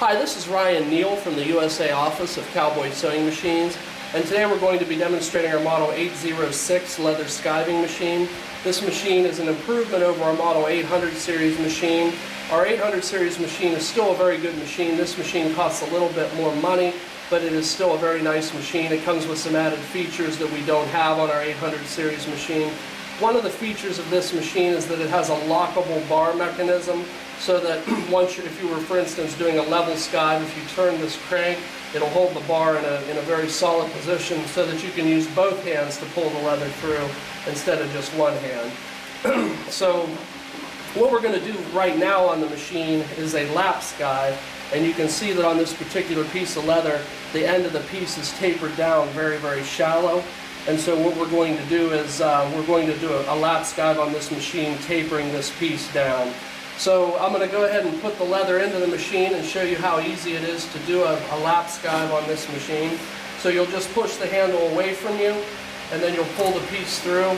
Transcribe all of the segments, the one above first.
Hi, this is Ryan Neal from the USA office of CowBoy Sewing Machines, and today we're going to be demonstrating our Model 806 leather skiving machine. This machine is an improvement over our Model 800 series machine. Our 800 series machine is still a very good machine. This machine costs a little bit more money, but it is still a very nice machine. It comes with some added features that we don't have on our 800 series machine. One of the features of this machine is that it has a lockable bar mechanism, so that if you were, for instance, doing a level skive, if you turn this crank, it'll hold the bar in a very solid position so that you can use both hands to pull the leather through instead of just one hand. So what we're going to do right now on the machine is a lap skive, and you can see that on this particular piece of leather, the end of the piece is tapered down very, very shallow. And so what we're going to do is we're going to do a lap skive on this machine, tapering this piece down. So I'm going to go ahead and put the leather into the machine and show you how easy it is to do a lap skive on this machine. So you'll just push the handle away from you, and then you'll pull the piece through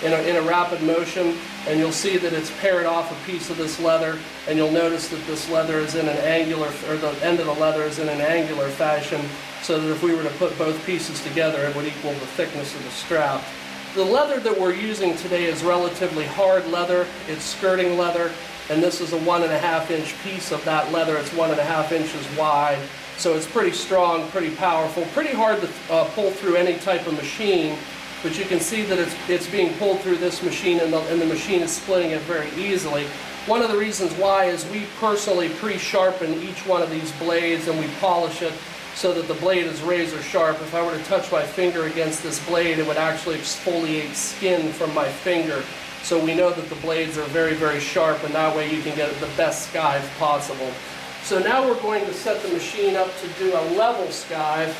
in a rapid motion, and you'll see that it's pared off a piece of this leather, and you'll notice that this leather is in an angular, or the end of the leather is in an angular fashion, so that if we were to put both pieces together, it would equal the thickness of the strap. The leather that we're using today is relatively hard leather. It's skirting leather, and this is a 1.5 inch piece of that leather. It's 1.5 inches wide, so it's pretty strong, pretty powerful, pretty hard to pull through any type of machine. But you can see that it's being pulled through this machine, and the machine is splitting it very easily. One of the reasons why is we personally pre-sharpen each one of these blades, and we polish it so that the blade is razor sharp. If I were to touch my finger against this blade, it would actually exfoliate skin from my finger. So we know that the blades are very, very sharp, and that way you can get the best skive possible. So now we're going to set the machine up to do a level skive.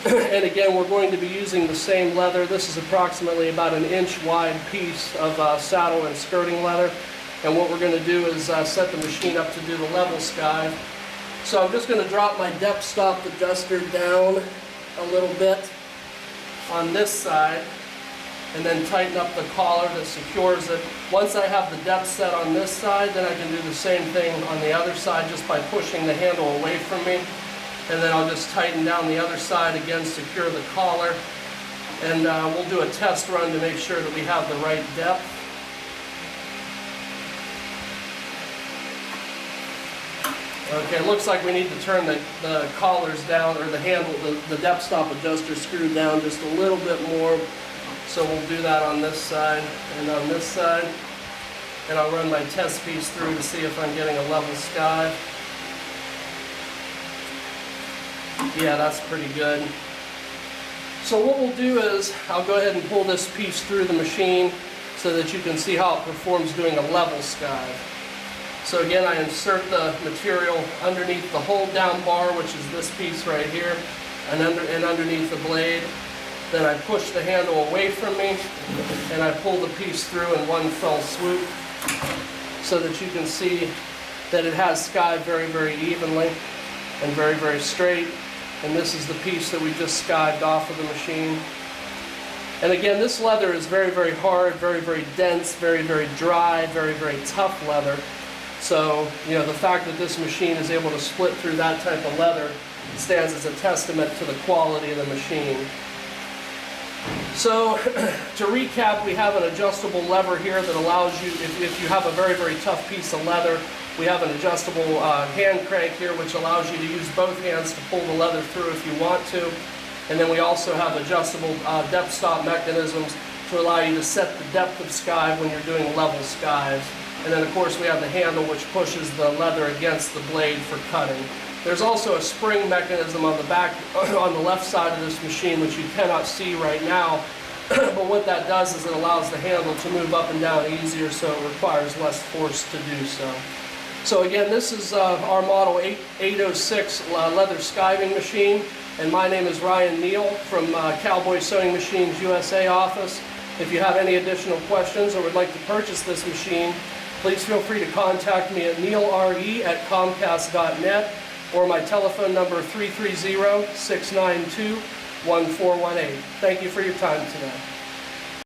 And again, we're going to be using the same leather. This is approximately about an inch wide piece of saddle and skirting leather. And what we're going to do is set the machine up to do the level skive. So I'm just going to drop my depth stop adjuster down a little bit on this side, and then tighten up the collar that secures it. Once I have the depth set on this side, then I can do the same thing on the other side just by pushing the handle away from me. And then I'll just tighten down the other side, again secure the collar, and we'll do a test run to make sure that we have the right depth. Okay, it looks like we need to turn the collars down, or the handle, the depth stop adjuster screwed down just a little bit more. So we'll do that on this side and on this side. And I'll run my test piece through to see if I'm getting a level skive. Yeah, that's pretty good. So what we'll do is I'll go ahead and pull this piece through the machine so that you can see how it performs doing a level skive. So again, I insert the material underneath the hold down bar, which is this piece right here, and underneath the blade. Then I push the handle away from me, and I pull the piece through in one fell swoop so that you can see that it has skived very, very evenly and very, very straight. And this is the piece that we just skived off of the machine. And again, this leather is very, very hard, very, very dense, very, very dry, very, very tough leather. So, you know, the fact that this machine is able to split through that type of leather stands as a testament to the quality of the machine. So, to recap, we have an adjustable lever here that allows you, if you have a very, very tough piece of leather, we have an adjustable hand crank here which allows you to use both hands to pull the leather through if you want to. And then we also have adjustable depth stop mechanisms to allow you to set the depth of skive when you're doing level skives. And then of course we have the handle which pushes the leather against the blade for cutting. There's also a spring mechanism on the back, on the left side of this machine, which you cannot see right now. But what that does is it allows the handle to move up and down easier, so it requires less force to do so. So again, this is our Model 806 leather skiving machine, and my name is Ryan Neal from CowBoy Sewing Machines USA office. If you have any additional questions or would like to purchase this machine, please feel free to contact me at neilre@comcast.net, or my telephone number 330-692-1418. Thank you for your time today.